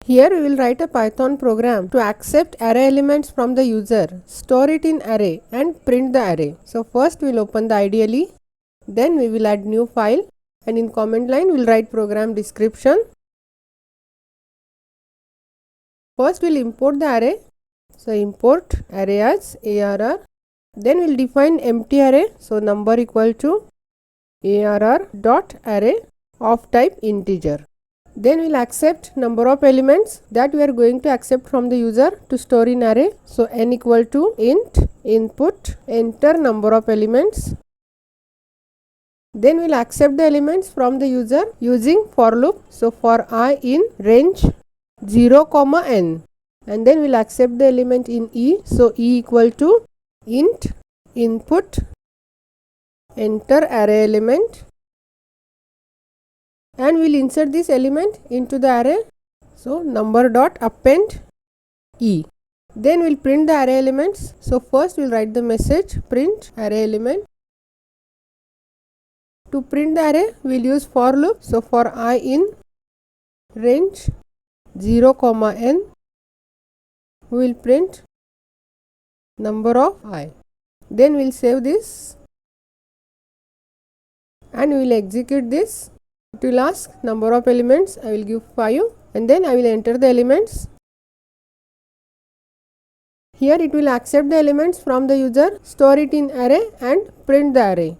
Here we will write a Python program to accept array elements from the user, store it in array and print the array. So first we will open the IDLE, then we will add new file, and in comment line we will write program description. First we will import the array. So import array as ARR. Then we will define empty array. So number equal to ARR dot array of type integer. Then we will accept number of elements that we are going to accept from the user to store in array. So n equal to int input, enter number of elements. Then we will accept the elements from the user using for loop. So for I in range 0, n, and then we will accept the element in E. So E equal to int input, enter array element, and we will insert this element into the array. So number dot append E. Then we will print the array elements. So first we will write the message print array element. To print the array we will use for loop. So for I in range 0, n, we will print number of I. Then we will save this and we will execute this. It will ask number of elements. I will give 5 and then I will enter the elements. Here it will accept the elements from the user, store it in array and print the array.